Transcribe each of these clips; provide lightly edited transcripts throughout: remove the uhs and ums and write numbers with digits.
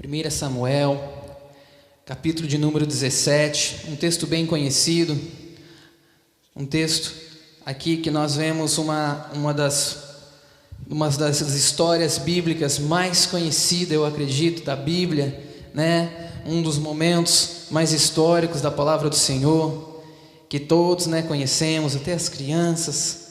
1 Samuel, capítulo de número 17, um texto bem conhecido, um texto aqui que nós vemos uma das histórias bíblicas mais conhecidas, eu acredito, da Bíblia, né? Um dos momentos mais históricos da palavra do Senhor, que todos, né, conhecemos, até as crianças,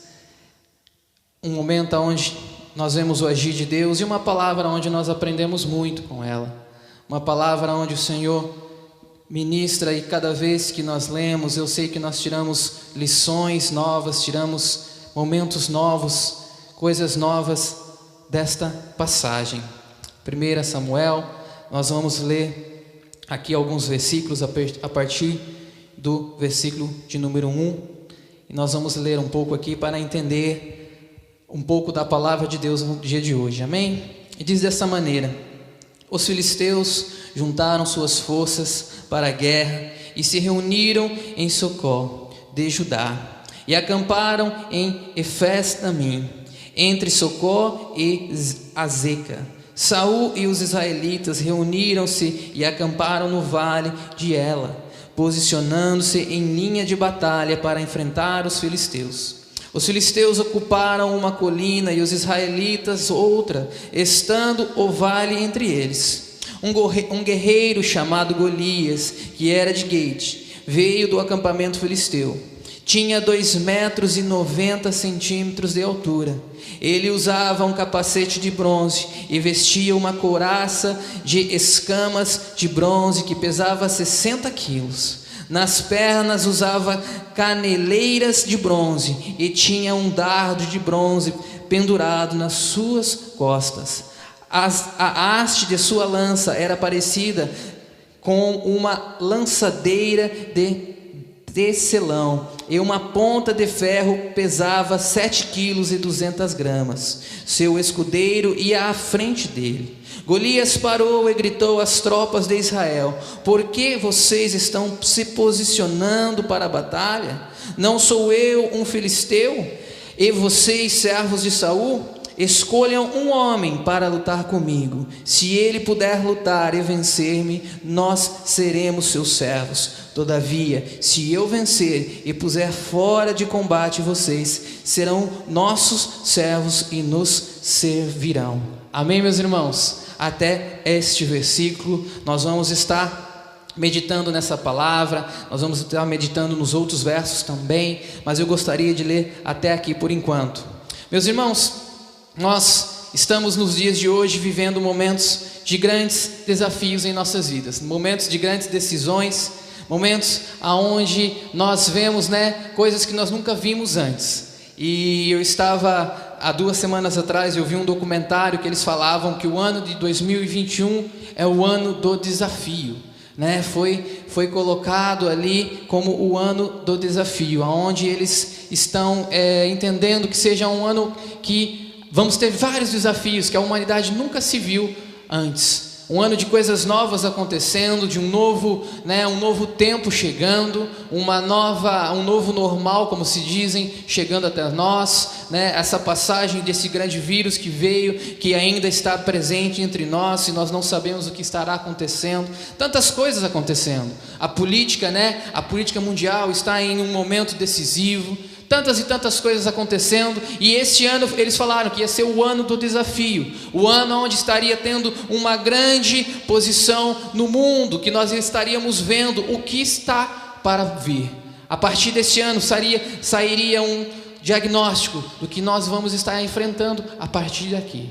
um momento onde nós vemos o agir de Deus e uma palavra onde nós aprendemos muito com ela, uma palavra onde o Senhor ministra, e cada vez que nós lemos, eu sei que nós tiramos lições novas, tiramos momentos novos, coisas novas desta passagem. 1 Samuel, nós vamos ler aqui alguns versículos a partir do versículo de número 1, e nós vamos ler um pouco aqui para entender um pouco da palavra de Deus no dia de hoje, amém? E diz dessa maneira: os filisteus juntaram suas forças para a guerra e se reuniram em Socó de Judá e acamparam em Efes-damim, entre Socó e Azeca. Saul e os israelitas reuniram-se e acamparam no vale de Ela, posicionando-se em linha de batalha para enfrentar os filisteus. Os filisteus ocuparam uma colina e os israelitas outra, estando o vale entre eles. Um guerreiro chamado Golias, que era de Gate, veio do acampamento filisteu. Tinha 2,90 metros de altura. Ele usava um capacete de bronze e vestia uma couraça de escamas de bronze que pesava 60 quilos. Nas pernas usava caneleiras de bronze e tinha um dardo de bronze pendurado nas suas costas. A haste de sua lança era parecida com uma lançadeira de tecelão, e uma ponta de ferro pesava 7,2 kg. Seu escudeiro ia à frente dele. Golias parou e gritou às tropas de Israel: por que vocês estão se posicionando para a batalha? Não sou eu um filisteu? E vocês, servos de Saul? Escolham um homem para lutar comigo. Se ele puder lutar e vencer-me, nós seremos seus servos. Todavia, se eu vencer e puser fora de combate vocês, serão nossos servos e nos servirão. Amém, meus irmãos? Até este versículo nós vamos estar meditando nessa palavra, nós vamos estar meditando nos outros versos também, mas eu gostaria de ler até aqui por enquanto. Meus irmãos, nós estamos nos dias de hoje vivendo momentos de grandes desafios em nossas vidas, momentos de grandes decisões, momentos onde nós vemos, né, coisas que nós nunca vimos antes. E eu estava, há 2 semanas atrás, eu vi um documentário que eles falavam que o ano de 2021 é o ano do desafio, né? Foi colocado ali como o ano do desafio, onde eles estão entendendo que seja um ano que vamos ter vários desafios que a humanidade nunca se viu antes. Um ano de coisas novas acontecendo, de um novo tempo chegando, um novo normal, como se dizem, chegando até nós, né? Essa passagem desse grande vírus que veio, que ainda está presente entre nós, e nós não sabemos o que estará acontecendo. Tantas coisas acontecendo. A política, né? A política mundial está em um momento decisivo. Tantas e tantas coisas acontecendo, e este ano eles falaram que ia ser o ano do desafio, o ano onde estaria tendo uma grande posição no mundo, que nós estaríamos vendo o que está para vir. A partir deste ano sairia um diagnóstico do que nós vamos estar enfrentando a partir daqui.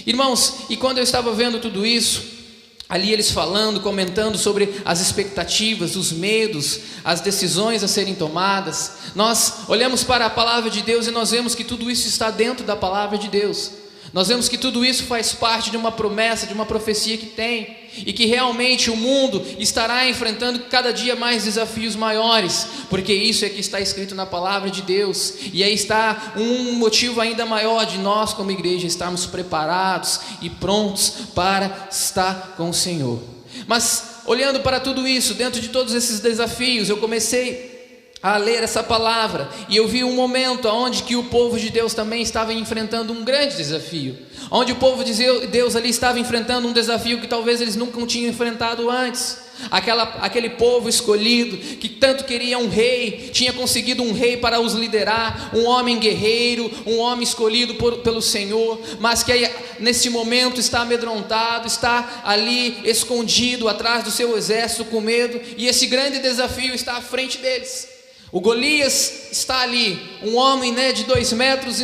Irmãos, e quando eu estava vendo tudo isso, ali eles falando, comentando sobre as expectativas, os medos, as decisões a serem tomadas, nós olhamos para a palavra de Deus e nós vemos que tudo isso está dentro da palavra de Deus. Nós vemos que tudo isso faz parte de uma promessa, de uma profecia que tem, e que realmente o mundo estará enfrentando cada dia mais desafios maiores, porque isso é que está escrito na palavra de Deus. E aí está um motivo ainda maior de nós como igreja estarmos preparados e prontos para estar com o Senhor. Mas olhando para tudo isso, dentro de todos esses desafios, eu comecei a ler essa palavra, e eu vi um momento onde que o povo de Deus também estava enfrentando um grande desafio, onde o povo de Deus ali estava enfrentando um desafio que talvez eles nunca tinham enfrentado antes. Aquele povo escolhido, que tanto queria um rei, tinha conseguido um rei para os liderar, um homem guerreiro, um homem escolhido pelo Senhor, mas que aí, nesse momento está amedrontado, está ali escondido atrás do seu exército com medo, e esse grande desafio está à frente deles. O Golias está ali, um homem, de 2,90 metros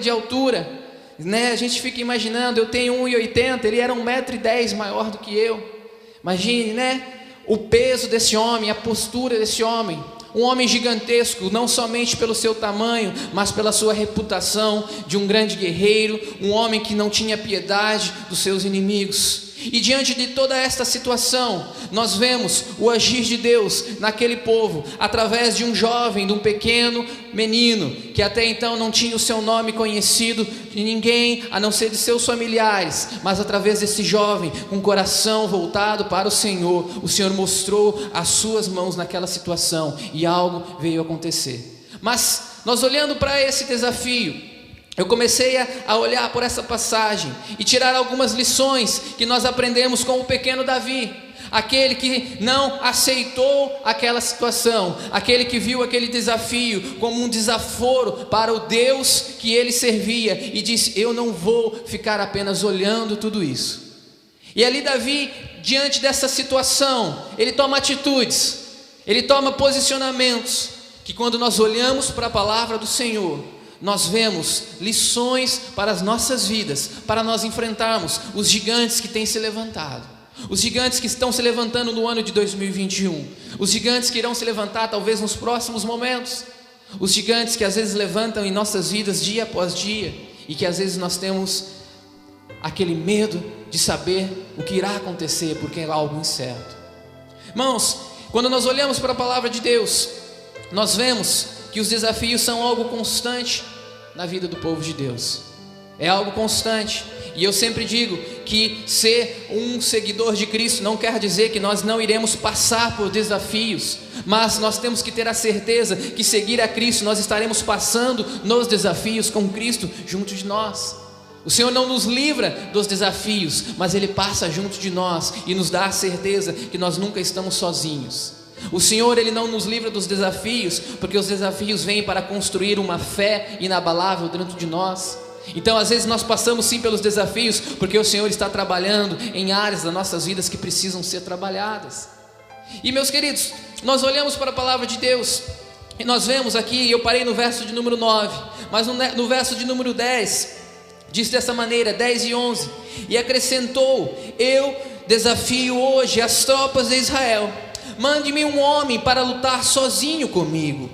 de altura, A gente fica imaginando, eu tenho 1,80, ele era 1,10 m maior do que eu. Imagine, o peso desse homem, a postura desse homem. Um homem gigantesco, não somente pelo seu tamanho, mas pela sua reputação de um grande guerreiro, um homem que não tinha piedade dos seus inimigos. E diante de toda esta situação, nós vemos o agir de Deus naquele povo, através de um jovem, de um pequeno menino, que até então não tinha o seu nome conhecido de ninguém, a não ser de seus familiares, mas através desse jovem, com o coração voltado para o Senhor mostrou as suas mãos naquela situação, e algo veio acontecer. Mas nós olhando para esse desafio, eu comecei a olhar por essa passagem e tirar algumas lições que nós aprendemos com o pequeno Davi, aquele que não aceitou aquela situação, aquele que viu aquele desafio como um desaforo para o Deus que ele servia e disse: eu não vou ficar apenas olhando tudo isso. E ali Davi, diante dessa situação, ele toma atitudes, ele toma posicionamentos, que quando nós olhamos para a palavra do Senhor, nós vemos lições para as nossas vidas, para nós enfrentarmos os gigantes que têm se levantado, os gigantes que estão se levantando no ano de 2021, os gigantes que irão se levantar talvez nos próximos momentos, os gigantes que às vezes levantam em nossas vidas dia após dia, e que às vezes nós temos aquele medo de saber o que irá acontecer, porque é algo incerto. Irmãos, quando nós olhamos para a palavra de Deus, nós vemos que os desafios são algo constante na vida do povo de Deus. É algo constante. E eu sempre digo que ser um seguidor de Cristo não quer dizer que nós não iremos passar por desafios, mas nós temos que ter a certeza que seguir a Cristo, nós estaremos passando nos desafios com Cristo junto de nós. O Senhor não nos livra dos desafios, mas Ele passa junto de nós e nos dá a certeza que nós nunca estamos sozinhos. O Senhor, Ele não nos livra dos desafios, porque os desafios vêm para construir uma fé inabalável dentro de nós. Então às vezes nós passamos sim pelos desafios, porque o Senhor está trabalhando em áreas das nossas vidas que precisam ser trabalhadas. E meus queridos, nós olhamos para a palavra de Deus, e nós vemos aqui, eu parei no verso de número 9, mas no verso de número 10, diz dessa maneira, 10 e 11, e acrescentou: eu desafio hoje as tropas de Israel, mande-me um homem para lutar sozinho comigo.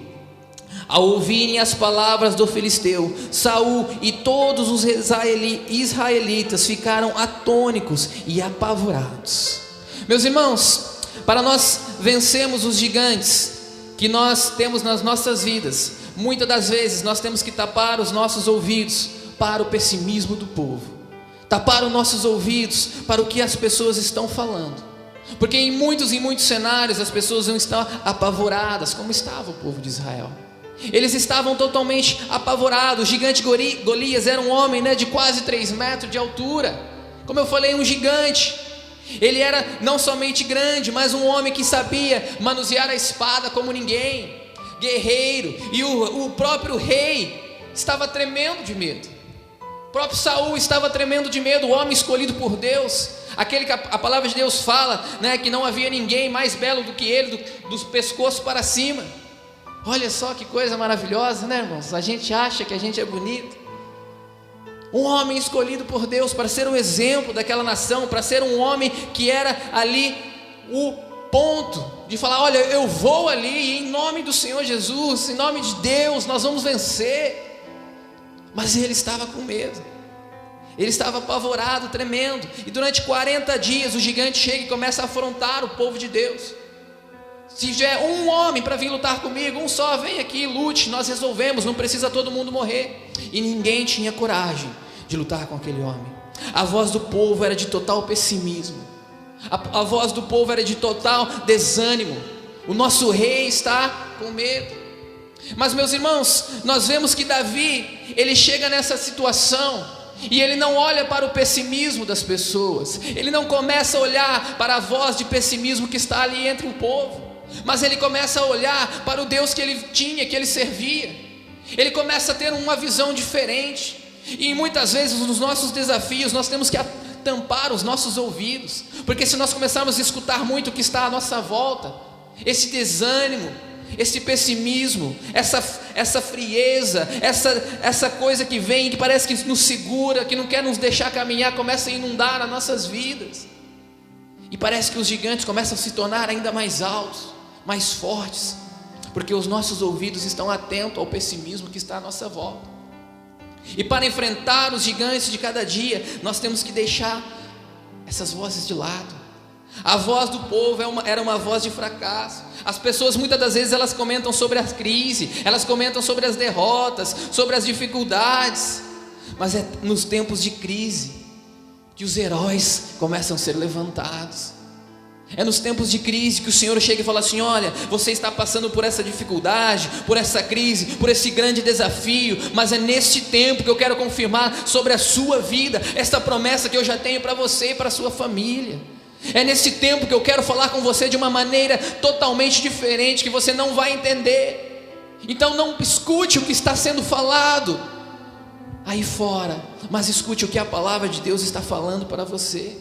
Ao ouvirem as palavras do filisteu, Saul e todos os israelitas ficaram atônicos e apavorados. Meus irmãos, para nós vencermos os gigantes que nós temos nas nossas vidas, muitas das vezes nós temos que tapar os nossos ouvidos para o pessimismo do povo, tapar os nossos ouvidos para o que as pessoas estão falando. Porque em muitos cenários as pessoas não estão apavoradas como estava o povo de Israel. Eles estavam totalmente apavorados. O gigante Golias era um homem de quase 3 metros de altura. Como eu falei, um gigante. Ele era não somente grande, mas um homem que sabia manusear a espada como ninguém, guerreiro. E o próprio rei estava tremendo de medo. O próprio Saul estava tremendo de medo, o homem escolhido por Deus, aquele que a palavra de Deus fala, que não havia ninguém mais belo do que ele, dos pescoços para cima. Olha só que coisa maravilhosa, irmãos? A gente acha que a gente é bonito. Um homem escolhido por Deus para ser o exemplo daquela nação, para ser um homem que era ali o ponto de falar: olha, eu vou ali e em nome do Senhor Jesus, em nome de Deus, nós vamos vencer. Mas ele estava com medo, ele estava apavorado, tremendo. E durante 40 dias o gigante chega e começa a afrontar o povo de Deus. Se tiver um homem para vir lutar comigo, um só, vem aqui, lute, nós resolvemos, não precisa todo mundo morrer. E ninguém tinha coragem de lutar com aquele homem. A voz do povo era de total pessimismo, a voz do povo era de total desânimo. O nosso rei está com medo. Mas, meus irmãos, nós vemos que Davi, ele chega nessa situação e ele não olha para o pessimismo das pessoas, ele não começa a olhar para a voz de pessimismo que está ali entre o povo, mas ele começa a olhar para o Deus que ele tinha, que ele servia. Ele começa a ter uma visão diferente. E muitas vezes nos nossos desafios nós temos que tampar os nossos ouvidos, porque se nós começarmos a escutar muito o que está à nossa volta, esse desânimo, esse pessimismo, essa frieza, essa coisa que vem, que parece que nos segura, que não quer nos deixar caminhar, começa a inundar as nossas vidas, e parece que os gigantes começam a se tornar ainda mais altos, mais fortes, porque os nossos ouvidos estão atentos ao pessimismo que está à nossa volta. E para enfrentar os gigantes de cada dia, nós temos que deixar essas vozes de lado. A voz do povo era uma voz de fracasso. As pessoas muitas das vezes elas comentam sobre a crise, elas comentam sobre as derrotas, sobre as dificuldades, mas é nos tempos de crise que os heróis começam a ser levantados. É nos tempos de crise que o Senhor chega e fala assim: olha, você está passando por essa dificuldade, por essa crise, por esse grande desafio, mas é neste tempo que eu quero confirmar sobre a sua vida esta promessa que eu já tenho para você e para a sua família. É nesse tempo que eu quero falar com você de uma maneira totalmente diferente, que você não vai entender. Então não escute o que está sendo falado aí fora, mas escute o que a palavra de Deus está falando para você.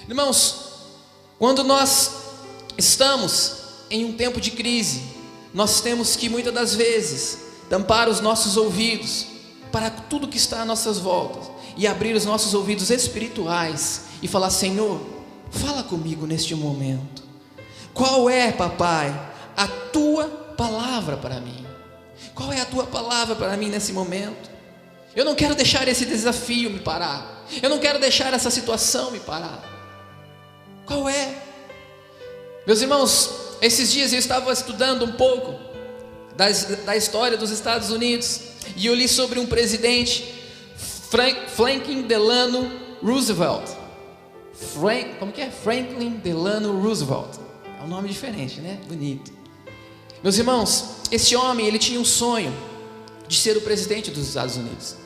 Irmãos, quando nós estamos em um tempo de crise, nós temos que muitas das vezes tampar os nossos ouvidos para tudo que está à nossas voltas e abrir os nossos ouvidos espirituais e falar: Senhor, fala comigo neste momento. Qual é, papai, a tua palavra para mim? Qual é a tua palavra para mim nesse momento? Eu não quero deixar esse desafio me parar, eu não quero deixar essa situação me parar. Qual é? Meus irmãos, esses dias eu estava estudando um pouco da história dos Estados Unidos, e eu li sobre um presidente, Franklin Delano Roosevelt. Como que é? Franklin Delano Roosevelt. É um nome diferente, né? Bonito. Meus irmãos, esse homem, ele tinha um sonho de ser o presidente dos Estados Unidos.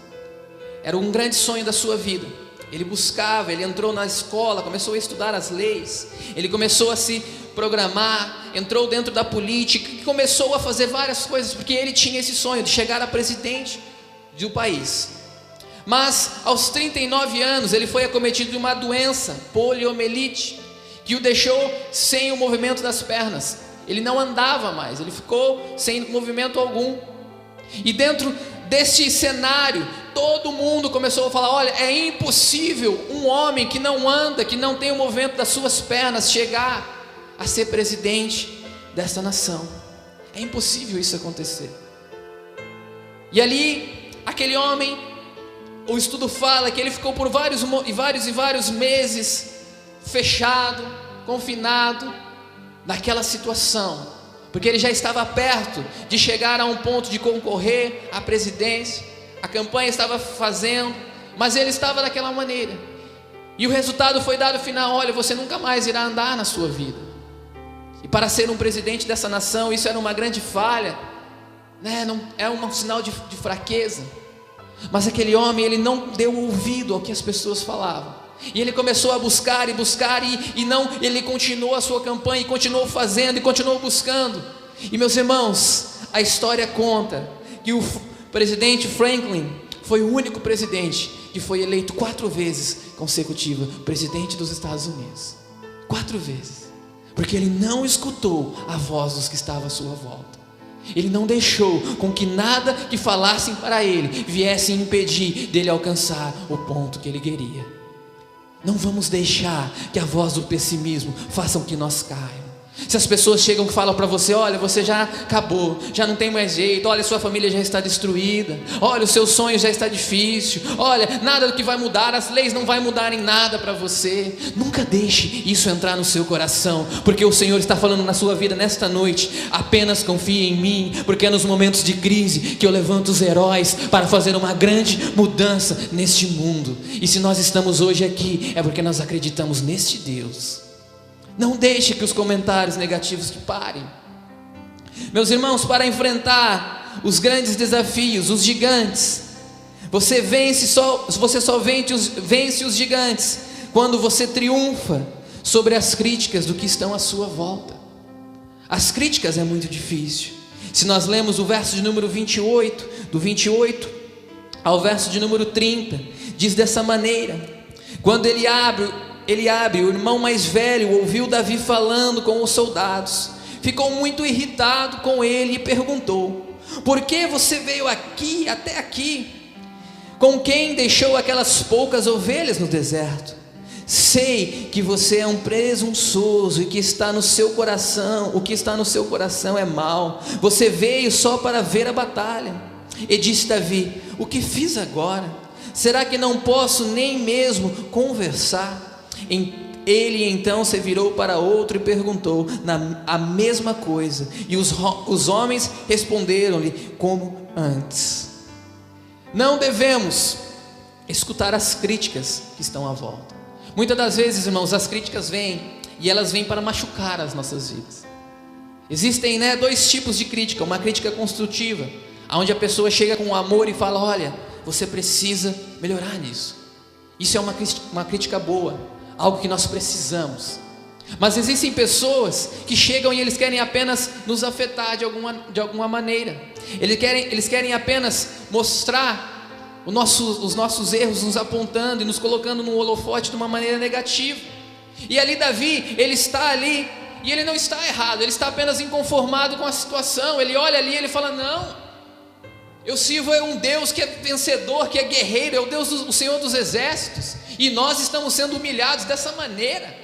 Era um grande sonho da sua vida. Ele buscava, ele entrou na escola, começou a estudar as leis, ele começou a se programar, entrou dentro da política e começou a fazer várias coisas, porque ele tinha esse sonho de chegar a presidente do país. Mas aos 39 anos ele foi acometido de uma doença, poliomielite, que o deixou sem o movimento das pernas. Ele não andava mais, ele ficou sem movimento algum. E dentro deste cenário, todo mundo começou a falar: olha, é impossível um homem que não anda, que não tem o movimento das suas pernas, chegar a ser presidente dessa nação. É impossível isso acontecer. E ali, aquele homem, o estudo fala que ele ficou por vários meses fechado, confinado naquela situação, porque ele já estava perto de chegar a um ponto de concorrer à presidência. A campanha estava fazendo, mas ele estava daquela maneira. E o resultado foi dado final: olha, você nunca mais irá andar na sua vida. E para ser um presidente dessa nação, isso era uma grande falha, né? Não, é um sinal de fraqueza. Mas aquele homem, ele não deu ouvido ao que as pessoas falavam. E ele começou a buscar e não, ele continuou a sua campanha, e continuou fazendo, e continuou buscando. E meus irmãos, a história conta que o presidente Franklin foi o único presidente que foi eleito 4 vezes consecutiva presidente dos Estados Unidos. 4 vezes. Porque ele não escutou a voz dos que estavam à sua volta. Ele não deixou com que nada que falassem para ele viesse impedir dele alcançar o ponto que ele queria. Não vamos deixar que a voz do pessimismo faça com que nós caímos. Se as pessoas chegam e falam para você: olha, você já acabou, já não tem mais jeito, olha, sua família já está destruída, olha, o seu sonho já está difícil, olha, nada do que vai mudar, as leis não vai mudar em nada para você. Nunca deixe isso entrar no seu coração, porque o Senhor está falando na sua vida nesta noite: apenas confie em mim, porque é nos momentos de crise que eu levanto os heróis para fazer uma grande mudança neste mundo. E se nós estamos hoje aqui, é porque nós acreditamos neste Deus. Não deixe que os comentários negativos te parem. Meus irmãos, para enfrentar os grandes desafios, os gigantes, você só vence os gigantes quando você triunfa sobre as críticas do que estão à sua volta. As críticas é muito difícil. Se nós lemos o verso de número 28, do 28 ao verso de número 30, diz dessa maneira: quando ele abre, o irmão mais velho ouviu Davi falando com os soldados, ficou muito irritado com ele e perguntou: por que você veio aqui, até aqui? Com quem deixou aquelas poucas ovelhas no deserto? Sei que você é um presunçoso e que está no seu coração, o que está no seu coração é mal. Você veio só para ver a batalha. E disse Davi: o que fiz agora? Será que não posso nem mesmo conversar? Ele então se virou para outro e perguntou a mesma coisa, e os homens responderam-lhe como antes. Não devemos escutar as críticas que estão à volta. Muitas das vezes, irmãos, as críticas vêm e elas vêm para machucar as nossas vidas. Existem, dois tipos de crítica: uma crítica construtiva, onde a pessoa chega com amor e fala: olha, você precisa melhorar nisso. Isso é uma crítica boa, algo que nós precisamos. Mas existem pessoas que chegam e eles querem apenas nos afetar de alguma maneira. Eles querem apenas mostrar os nossos erros, nos apontando e nos colocando no holofote de uma maneira negativa. E ali Davi, ele está ali e ele não está errado, ele está apenas inconformado com a situação. Ele olha ali e ele fala: não, eu sirvo um Deus que é vencedor, que é guerreiro, é o Senhor dos exércitos, e nós estamos sendo humilhados dessa maneira.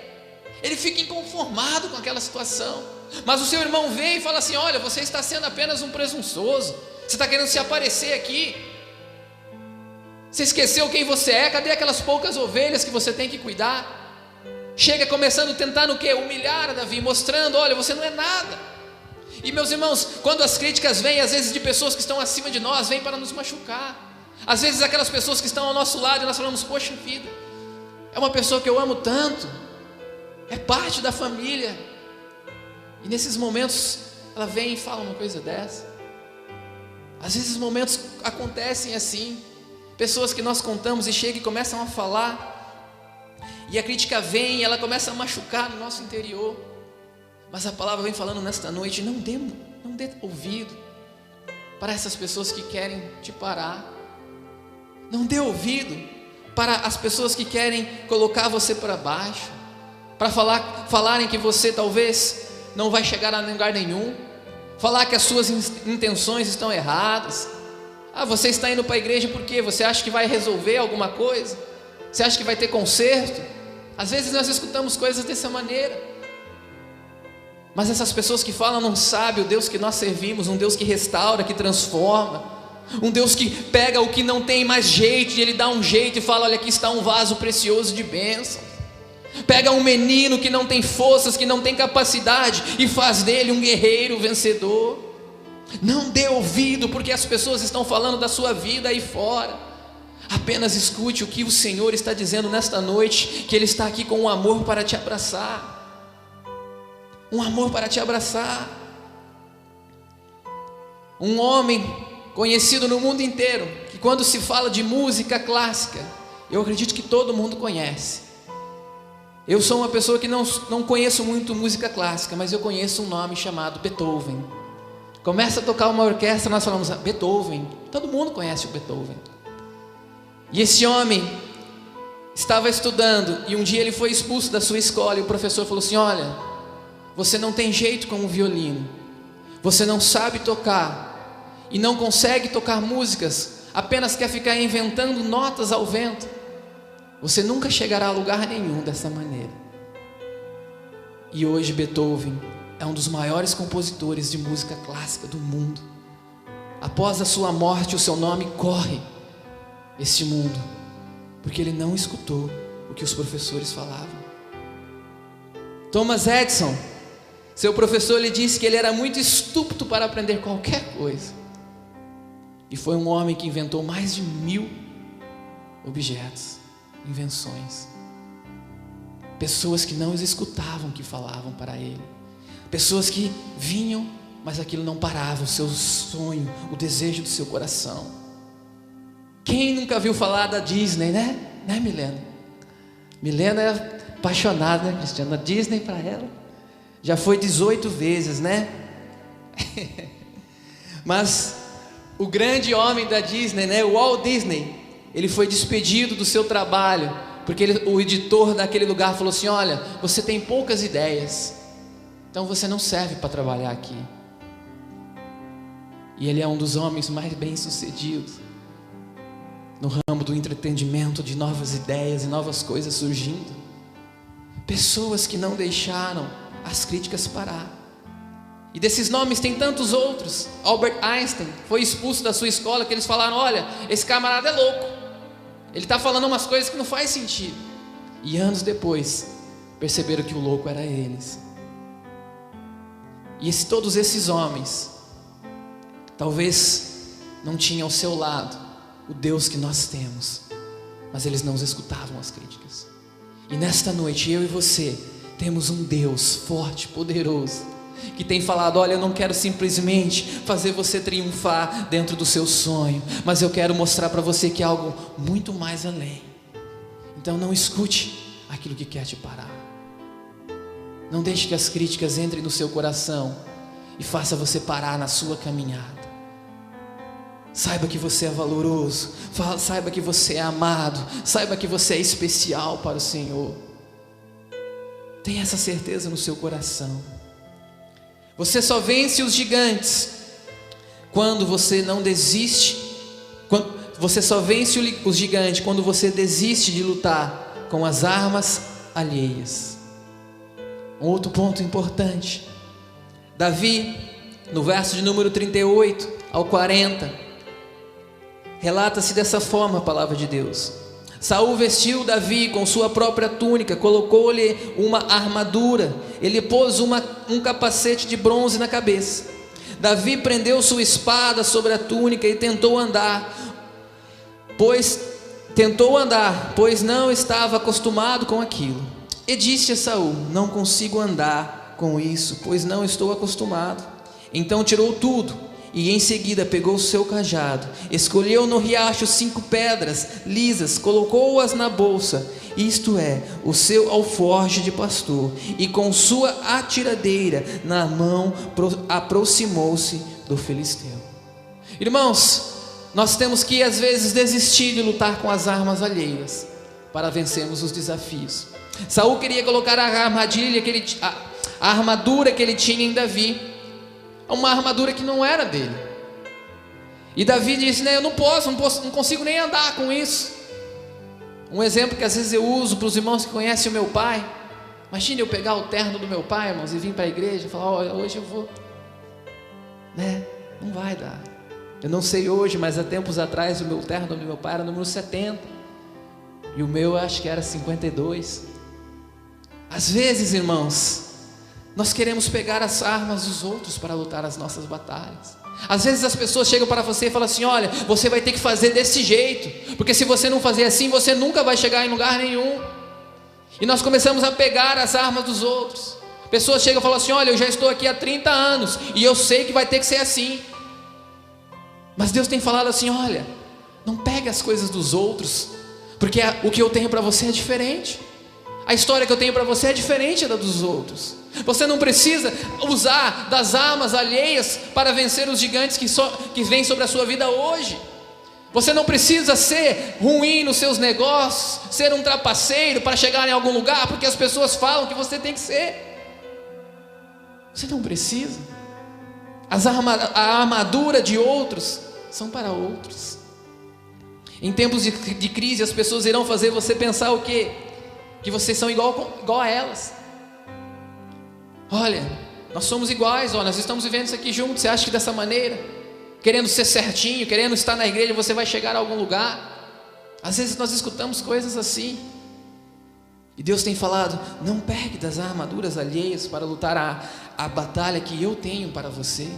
Ele fica inconformado com aquela situação. Mas o seu irmão vem e fala assim: olha, você está sendo apenas um presunçoso, você está querendo se aparecer aqui, você esqueceu quem você é, cadê aquelas poucas ovelhas que você tem que cuidar? Chega começando a tentar humilhar a Davi, mostrando: olha, você não é nada. E meus irmãos, quando as críticas vêm, às vezes de pessoas que estão acima de nós, vêm para nos machucar. Às vezes aquelas pessoas que estão ao nosso lado e nós falamos: poxa vida, é uma pessoa que eu amo tanto, é parte da família. E nesses momentos ela vem e fala uma coisa dessa. Às vezes momentos acontecem assim, pessoas que nós contamos e chegam e começam a falar, e a crítica vem e ela começa a machucar no nosso interior. Mas a palavra vem falando nesta noite: não dê ouvido para essas pessoas que querem te parar. Não dê ouvido para as pessoas que querem colocar você para baixo, para falarem que você talvez não vai chegar a lugar nenhum, falar que as suas intenções estão erradas. Você está indo para a igreja porque você acha que vai resolver alguma coisa, você acha que vai ter conserto. Às vezes nós escutamos coisas dessa maneira, mas essas pessoas que falam não sabem o Deus que nós servimos, um Deus que restaura, que transforma, um Deus que pega o que não tem mais jeito e Ele dá um jeito e fala: olha, aqui está um vaso precioso de bênção. Pega um menino que não tem forças, que não tem capacidade, e faz dele um guerreiro vencedor. Não dê ouvido porque as pessoas estão falando da sua vida aí fora. Apenas escute o que o Senhor está dizendo nesta noite, que Ele está aqui com um amor para te abraçar. Um amor para te abraçar. Um homem conhecido no mundo inteiro, que quando se fala de música clássica, eu acredito que todo mundo conhece. Eu sou uma pessoa que não conheço muito música clássica, mas eu conheço um nome chamado Beethoven. Começa a tocar uma orquestra, nós falamos: Beethoven. Todo mundo conhece o Beethoven. E esse homem estava estudando, e um dia ele foi expulso da sua escola, e o professor falou assim: olha, você não tem jeito com o violino, você não sabe tocar, e não consegue tocar músicas, apenas quer ficar inventando notas ao vento. Você nunca chegará a lugar nenhum dessa maneira. E hoje Beethoven é um dos maiores compositores de música clássica do mundo. Após a sua morte, o seu nome corre este mundo, porque ele não escutou o que os professores falavam. Thomas Edison, seu professor lhe disse que ele era muito estúpido para aprender qualquer coisa, e foi um homem que inventou mais de 1000 objetos, invenções. pessoas que não escutavam o que falavam para ele, pessoas que vinham, mas aquilo não parava o seu sonho, o desejo do seu coração. Quem nunca viu falar da Disney, né? Né, Milena? Milena é apaixonada, né, Cristiana? A Disney para ela já foi 18 vezes, né? Mas o grande homem da Disney, né, o Walt Disney, ele foi despedido do seu trabalho, porque o editor daquele lugar falou assim: olha, você tem poucas ideias, então você não serve para trabalhar aqui. E ele é um dos homens mais bem-sucedidos no ramo do entretenimento, de novas ideias e novas coisas surgindo. Pessoas que não deixaram as críticas parar. E desses nomes tem tantos outros. Albert Einstein foi expulso da sua escola, que eles falaram: olha, esse camarada é louco, ele está falando umas coisas que não faz sentido. E anos depois perceberam que o louco era eles. E todos esses homens talvez não tinham ao seu lado o Deus que nós temos, mas eles não escutavam as críticas. E nesta noite eu e você temos um Deus forte, poderoso, que tem falado: olha, eu não quero simplesmente fazer você triunfar dentro do seu sonho, mas eu quero mostrar para você que há algo muito mais além. Então não escute aquilo que quer te parar. Não deixe que as críticas entrem no seu coração e faça você parar na sua caminhada. Saiba que você é valoroso, saiba que você é amado, saiba que você é especial para o Senhor. Tenha essa certeza no seu coração. Você só vence os gigantes quando você não desiste. Você só vence os gigantes quando você desiste de lutar com as armas alheias. Um outro ponto importante: Davi, no verso de número 38 ao 40, relata-se dessa forma a palavra de Deus: Saul vestiu Davi com sua própria túnica, colocou-lhe uma armadura, ele pôs um capacete de bronze na cabeça. Davi prendeu sua espada sobre a túnica e tentou andar, pois não estava acostumado com aquilo. E disse a Saul: não consigo andar com isso, pois não estou acostumado. Então tirou tudo e em seguida pegou o seu cajado, escolheu no riacho 5 pedras lisas, colocou-as na bolsa, isto é, o seu alforje de pastor, e com sua atiradeira na mão aproximou-se do filisteu. Irmãos, nós temos que às vezes desistir de lutar com as armas alheias para vencermos os desafios. Saul queria colocar a armadura que ele tinha em Davi, uma armadura que não era dele. E Davi disse: eu não consigo nem andar com isso. Um exemplo que às vezes eu uso para os irmãos que conhecem o meu pai: imagine eu pegar o terno do meu pai, irmãos, e vir para a igreja e falar: olha, hoje eu vou, né? Não vai dar. Eu não sei hoje, mas há tempos atrás o meu terno do meu pai era número 70 e o meu acho que era 52. Às vezes, irmãos, nós queremos pegar as armas dos outros para lutar as nossas batalhas. Às vezes as pessoas chegam para você e falam assim: olha, você vai ter que fazer desse jeito, porque se você não fazer assim, você nunca vai chegar em lugar nenhum. E nós começamos a pegar as armas dos outros. Pessoas chegam e falam assim: olha, eu já estou aqui há 30 anos e eu sei que vai ter que ser assim. Mas Deus tem falado assim: olha, não pegue as coisas dos outros, porque o que eu tenho para você é diferente. A história que eu tenho para você é diferente da dos outros. Você não precisa usar das armas alheias para vencer os gigantes que vêm sobre a sua vida hoje. Você não precisa ser ruim nos seus negócios, ser um trapaceiro para chegar em algum lugar, porque as pessoas falam que você tem que ser. Você não precisa. A armadura de outros são para outros. Em tempos de crise, as pessoas irão fazer você pensar o quê? Que vocês são igual a elas. Olha, nós somos iguais, nós estamos vivendo isso aqui juntos. Você acha que dessa maneira, querendo ser certinho, querendo estar na igreja, você vai chegar a algum lugar? Às vezes nós escutamos coisas assim. E Deus tem falado: não pegue das armaduras alheias para lutar a batalha que eu tenho para você.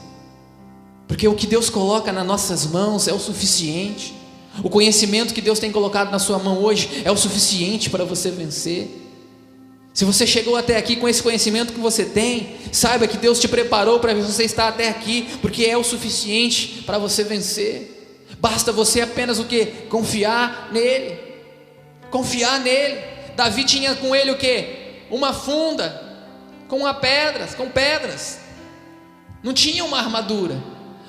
Porque o que Deus coloca nas nossas mãos é o suficiente. O conhecimento que Deus tem colocado na sua mão hoje é o suficiente para você vencer. Se você chegou até aqui com esse conhecimento que você tem, saiba que Deus te preparou para você estar até aqui, porque é o suficiente para você vencer. Basta você apenas o quê? Confiar nele. Confiar nele. Davi tinha com ele o quê? Uma funda com pedras. Não tinha uma armadura.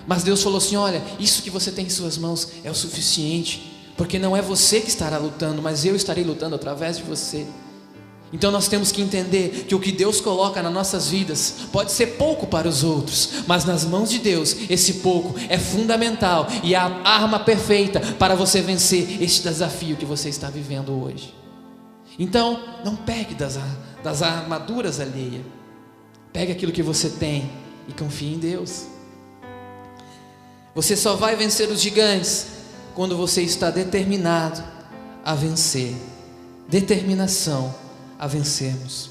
Mas Deus falou assim: olha, isso que você tem em suas mãos é o suficiente, porque não é você que estará lutando, mas eu estarei lutando através de você. Então nós temos que entender que o que Deus coloca nas nossas vidas pode ser pouco para os outros, mas nas mãos de Deus esse pouco é fundamental e é a arma perfeita para você vencer este desafio que você está vivendo hoje. Então não pegue das armaduras alheias, pegue aquilo que você tem e confie em Deus. Você só vai vencer os gigantes quando você está determinado a vencer. Determinação a vencermos.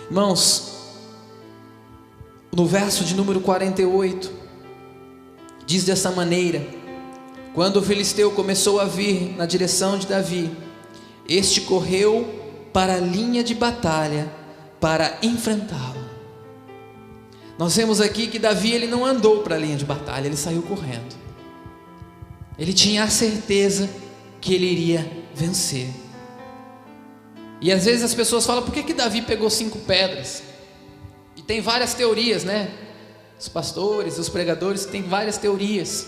Irmãos, no verso de número 48, diz dessa maneira: quando o filisteu começou a vir na direção de Davi, este correu para a linha de batalha para enfrentá-lo. Nós vemos aqui que Davi, ele não andou para a linha de batalha, ele saiu correndo. Ele tinha a certeza que ele iria vencer. E às vezes as pessoas falam: por que Davi pegou 5 pedras? E tem várias teorias, né? Os pastores, os pregadores têm várias teorias.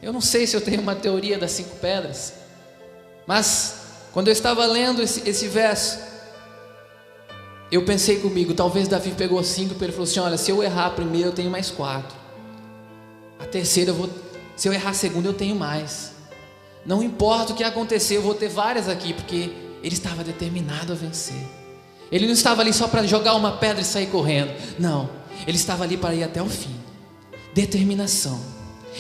Eu não sei se eu tenho uma teoria das 5 pedras, mas quando eu estava lendo esse verso, eu pensei comigo: talvez Davi pegou 5 porque ele falou assim: olha, se eu errar a primeira eu tenho mais 4, a terceira se eu errar a segunda eu tenho mais. Não importa o que acontecer, eu vou ter várias aqui, porque ele estava determinado a vencer. Ele não estava ali só para jogar uma pedra e sair correndo. Não, ele estava ali para ir até o fim. Determinação.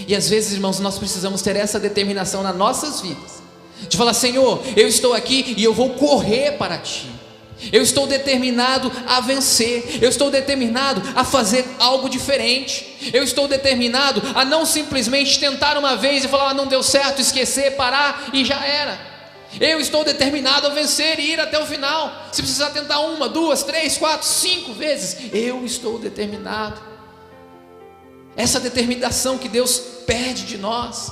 E às vezes, irmãos, nós precisamos ter essa determinação nas nossas vidas, de falar: Senhor, eu estou aqui e eu vou correr para Ti. Eu estou determinado a vencer. Eu estou determinado a fazer algo diferente. Eu estou determinado a não simplesmente tentar uma vez e falar: não deu certo, esquecer, parar e já era. Eu estou determinado a vencer e ir até o final. Se precisar tentar 1, 2, 3, 4, 5 vezes, eu estou determinado. Essa determinação que Deus pede de nós.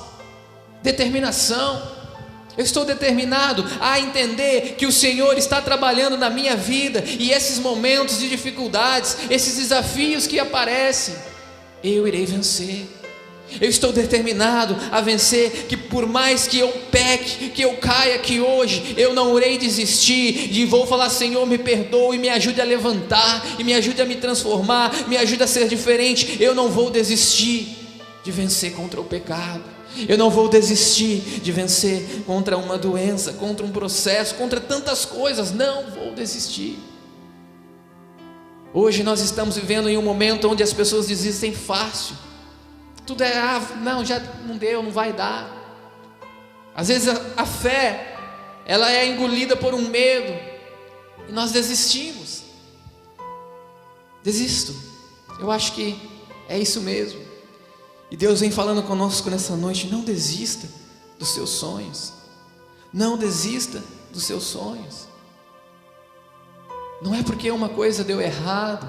Determinação. Eu estou determinado a entender que o Senhor está trabalhando na minha vida, e esses momentos de dificuldades, esses desafios que aparecem, eu irei vencer. Eu estou determinado a vencer, que por mais que eu peque, que eu caia aqui hoje, eu não irei desistir, e vou falar: Senhor, me perdoe, me ajude a levantar, e me ajude a me transformar, me ajude a ser diferente. Eu não vou desistir de vencer contra o pecado. Eu não vou desistir de vencer contra uma doença, contra um processo, contra tantas coisas. Não vou desistir. Hoje nós estamos vivendo em um momento onde as pessoas desistem fácil. Tudo é: não, já não deu, não vai dar. Às vezes a fé, ela é engolida por um medo, e nós desistimos. Desisto. Eu acho que é isso mesmo. E Deus vem falando conosco nessa noite: não desista dos seus sonhos. Não desista dos seus sonhos. Não é porque uma coisa deu errado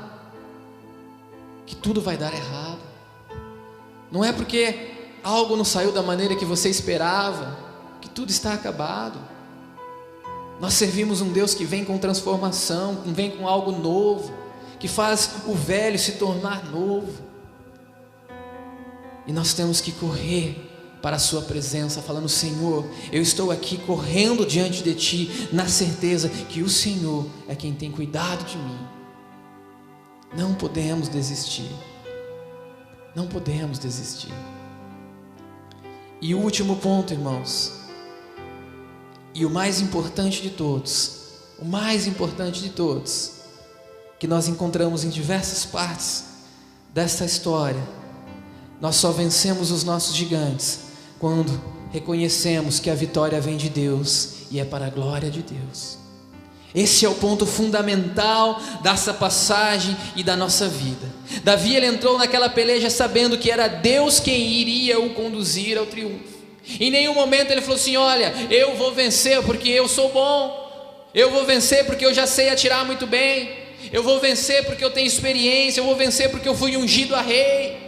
que tudo vai dar errado. Não é porque algo não saiu da maneira que você esperava que tudo está acabado. Nós servimos um Deus que vem com transformação, que vem com algo novo, que faz o velho se tornar novo. E nós temos que correr para a sua presença, falando: Senhor, eu estou aqui correndo diante de Ti, na certeza que o Senhor é quem tem cuidado de mim. Não podemos desistir. Não podemos desistir. E o último ponto, irmãos, e o mais importante de todos, que nós encontramos em diversas partes desta história: nós só vencemos os nossos gigantes quando reconhecemos que a vitória vem de Deus e é para a glória de Deus. Esse é o ponto fundamental dessa passagem e da nossa vida. Davi, ele entrou naquela peleja sabendo que era Deus quem iria o conduzir ao triunfo. Em nenhum momento ele falou assim: olha, eu vou vencer porque eu sou bom, Eu vou vencer porque eu já sei atirar muito bem. Eu vou vencer porque eu tenho experiência. Eu vou vencer porque eu fui ungido a rei.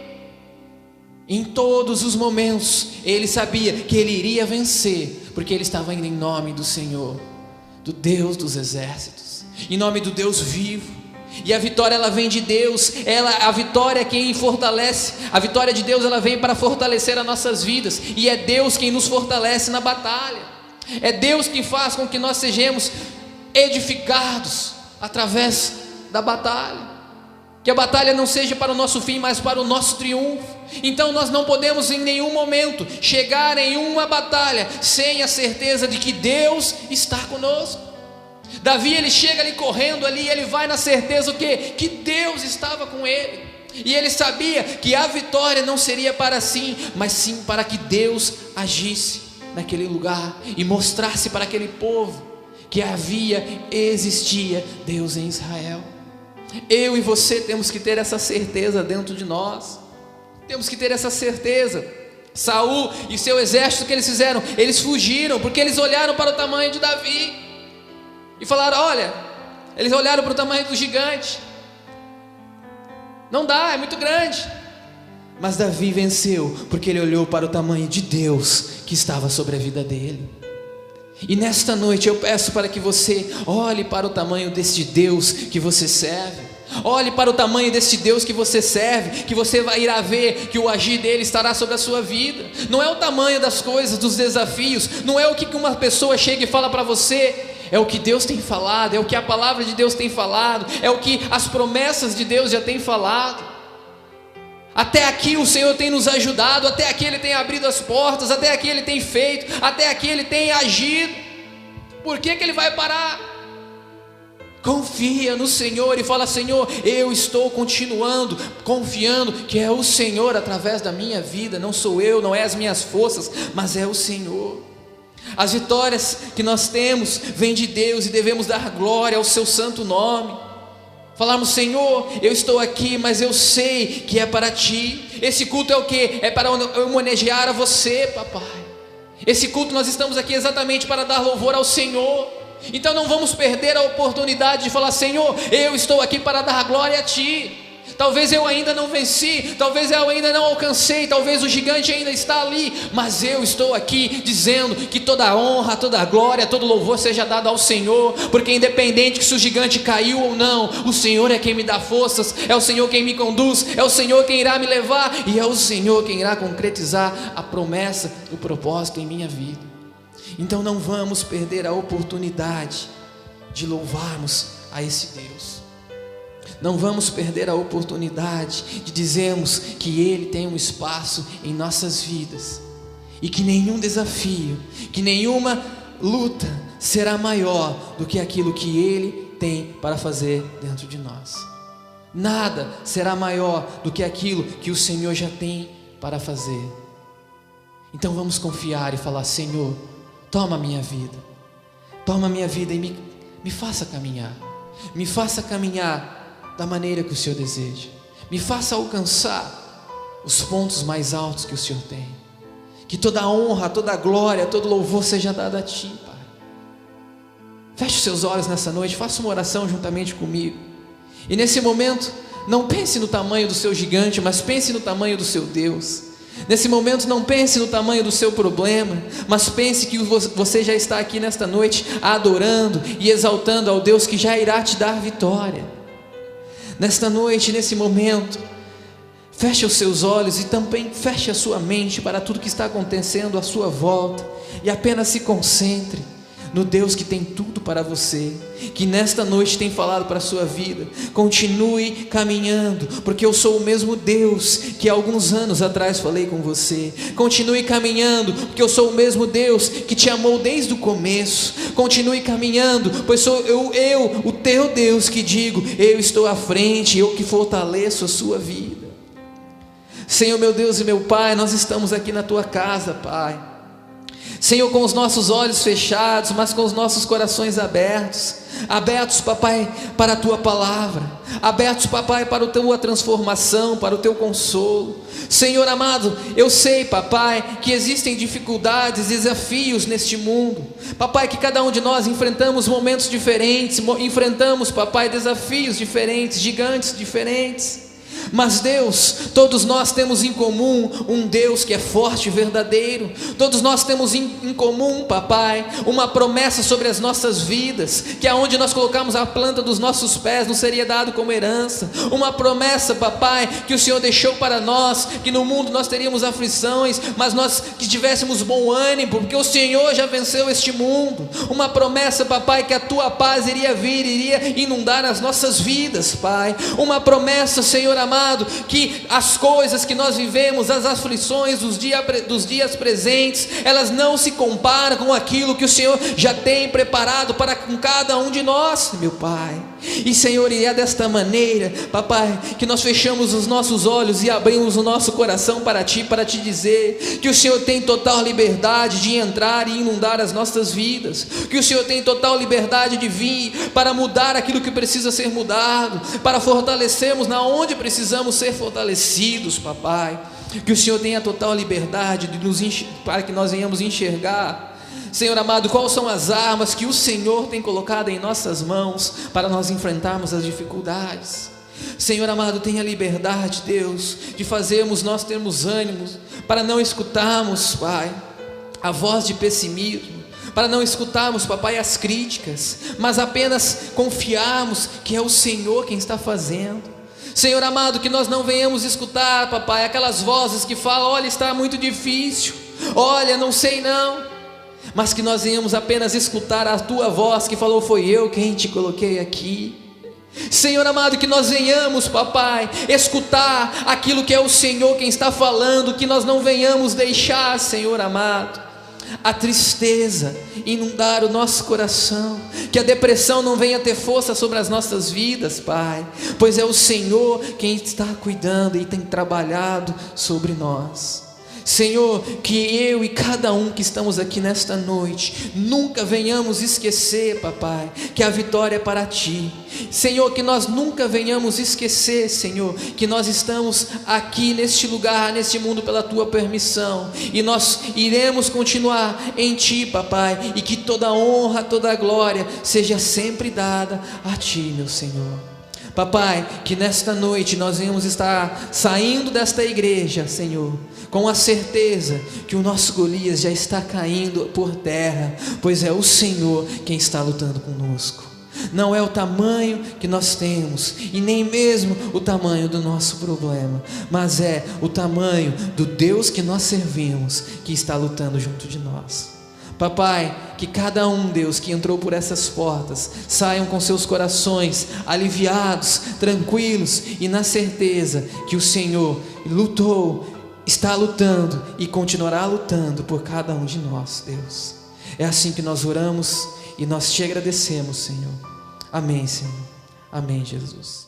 Em todos os momentos ele sabia que ele iria vencer, porque ele estava indo em nome do Senhor, do Deus dos exércitos, em nome do Deus vivo. E a vitória, ela vem de Deus. A vitória é quem fortalece. A vitória de Deus, ela vem para fortalecer as nossas vidas. E é Deus quem nos fortalece na batalha. É Deus que faz com que nós sejamos edificados através da batalha. Que a batalha não seja para o nosso fim, mas para o nosso triunfo. Então nós não podemos em nenhum momento chegar em uma batalha sem a certeza de que Deus está conosco. Davi, ele chega ali correndo ali, ele vai na certeza o quê? Que Deus estava com ele. E ele sabia que a vitória não seria para si, mas sim para que Deus agisse naquele lugar e mostrasse para aquele povo que existia Deus em Israel. Eu e você temos que ter essa certeza dentro de nós. Temos que ter essa certeza. Saul e seu exército, o que eles fizeram? Eles fugiram, porque eles olharam para o tamanho de Davi e falaram: olha, eles olharam para o tamanho do gigante, não dá, é muito grande. Mas Davi venceu, porque ele olhou para o tamanho de Deus que estava sobre a vida dele. E nesta noite eu peço para que você olhe para o tamanho deste Deus que você serve. Olhe para o tamanho deste Deus que você serve, que você irá ver que o agir dele estará sobre a sua vida. Não é o tamanho das coisas, dos desafios, não é o que uma pessoa chega e fala para você. É o que Deus tem falado, é o que a palavra de Deus tem falado, é o que as promessas de Deus já têm falado. Até aqui o Senhor tem nos ajudado, até aqui Ele tem abrido as portas, até aqui Ele tem feito, até aqui Ele tem agido. Por que Ele vai parar? Confia no Senhor e fala: Senhor, eu estou continuando, confiando que é o Senhor através da minha vida. Não sou eu, não é as minhas forças, mas é o Senhor. As vitórias que nós temos vêm de Deus e devemos dar glória ao seu santo nome. Falarmos: Senhor, eu estou aqui, mas eu sei que é para Ti. Esse culto é o quê? É para homenagear a você, papai. Esse culto nós estamos aqui exatamente para dar louvor ao Senhor. Então não vamos perder a oportunidade de falar: Senhor, eu estou aqui para dar glória a Ti. Talvez eu ainda não venci, talvez eu ainda não alcancei, talvez o gigante ainda está ali, mas eu estou aqui dizendo que toda a honra, toda a glória, todo louvor seja dado ao Senhor, porque independente que se o gigante caiu ou não, o Senhor é quem me dá forças, é o Senhor quem me conduz, é o Senhor quem irá me levar, e é o Senhor quem irá concretizar a promessa, o propósito em minha vida. Então não vamos perder a oportunidade de louvarmos a esse Deus. Não vamos perder a oportunidade de dizermos que Ele tem um espaço em nossas vidas, e que nenhum desafio, que nenhuma luta será maior do que aquilo que Ele tem para fazer dentro de nós. Nada será maior do que aquilo que o Senhor já tem para fazer. Então vamos confiar e falar: Senhor, toma a minha vida e me faça caminhar, me faça caminhar da maneira que o Senhor deseja, me faça alcançar os pontos mais altos que o Senhor tem. Que toda a honra, toda a glória, todo louvor seja dado a Ti, Pai. Feche os seus olhos nessa noite, faça uma oração juntamente comigo, e nesse momento não pense no tamanho do seu gigante, mas pense no tamanho do seu Deus. Nesse momento não pense no tamanho do seu problema, mas pense que você já está aqui nesta noite adorando e exaltando ao Deus que já irá te dar vitória. Nesta noite, nesse momento, feche os seus olhos e também feche a sua mente para tudo que está acontecendo à sua volta, e apenas se concentre no Deus que tem tudo para você, que nesta noite tem falado para a sua vida. Continue caminhando, porque eu sou o mesmo Deus que há alguns anos atrás falei com você. Continue caminhando, porque eu sou o mesmo Deus que te amou desde o começo. Continue caminhando, pois sou eu, o teu Deus, que digo: eu estou à frente, eu que fortaleço a sua vida. Senhor, meu Deus e meu Pai, nós estamos aqui na tua casa, Pai. Senhor, com os nossos olhos fechados, mas com os nossos corações abertos, abertos, papai, para a tua palavra, abertos, papai, para a tua transformação, para o teu consolo. Senhor amado, eu sei, papai, que existem dificuldades, desafios neste mundo, papai, que cada um de nós enfrentamos momentos diferentes, enfrentamos, papai, desafios diferentes, gigantes diferentes. Mas Deus, todos nós temos em comum um Deus que é forte e verdadeiro. Todos nós temos em comum, papai, uma promessa sobre as nossas vidas, que aonde nós colocamos a planta dos nossos pés nos seria dado como herança. Uma promessa, papai, que o Senhor deixou para nós, que no mundo nós teríamos aflições, mas nós que tivéssemos bom ânimo, porque o Senhor já venceu este mundo. Uma promessa, papai, que a tua paz iria vir, iria inundar as nossas vidas, Pai. Uma promessa, Senhor amado, que as coisas que nós vivemos, as aflições dos dias presentes, elas não se comparam com aquilo que o Senhor já tem preparado para com cada um de nós, meu Pai. E Senhor, e é desta maneira, papai, que nós fechamos os nossos olhos e abrimos o nosso coração para Ti dizer que o Senhor tem total liberdade de entrar e inundar as nossas vidas, que o Senhor tem total liberdade de vir para mudar aquilo que precisa ser mudado, para fortalecermos na onde precisamos ser fortalecidos, papai. Que o Senhor tenha total liberdade de para que nós venhamos enxergar, Senhor amado, quais são as armas que o Senhor tem colocado em nossas mãos para nós enfrentarmos as dificuldades. Senhor amado, tenha liberdade, Deus, de fazermos nós termos ânimos, para não escutarmos, Pai, a voz de pessimismo, para não escutarmos, papai, as críticas, mas apenas confiarmos que é o Senhor quem está fazendo. Senhor amado, que nós não venhamos escutar, papai, aquelas vozes que falam: olha, está muito difícil, olha, não sei não, mas que nós venhamos apenas escutar a tua voz que falou: foi eu quem te coloquei aqui. Senhor amado, que nós venhamos, papai, escutar aquilo que é o Senhor quem está falando, que nós não venhamos deixar, Senhor amado, a tristeza inundar o nosso coração, que a depressão não venha ter força sobre as nossas vidas, Pai, pois é o Senhor quem está cuidando e tem trabalhado sobre nós. Senhor, que eu e cada um que estamos aqui nesta noite nunca venhamos esquecer, papai, que a vitória é para Ti. Senhor, que nós nunca venhamos esquecer, Senhor, que nós estamos aqui neste lugar, neste mundo pela Tua permissão, e nós iremos continuar em Ti, papai, e que toda honra, toda glória seja sempre dada a Ti, meu Senhor. Papai, que nesta noite nós venhamos estar saindo desta igreja, Senhor, com a certeza que o nosso Golias já está caindo por terra, pois é o Senhor quem está lutando conosco. Não é o tamanho que nós temos, e nem mesmo o tamanho do nosso problema, mas é o tamanho do Deus que nós servimos, que está lutando junto de nós. Papai, que cada um, Deus, que entrou por essas portas, saiam com seus corações aliviados, tranquilos e na certeza que o Senhor lutou, está lutando e continuará lutando por cada um de nós, Deus. É assim que nós oramos e nós Te agradecemos, Senhor. Amém, Senhor. Amém, Jesus.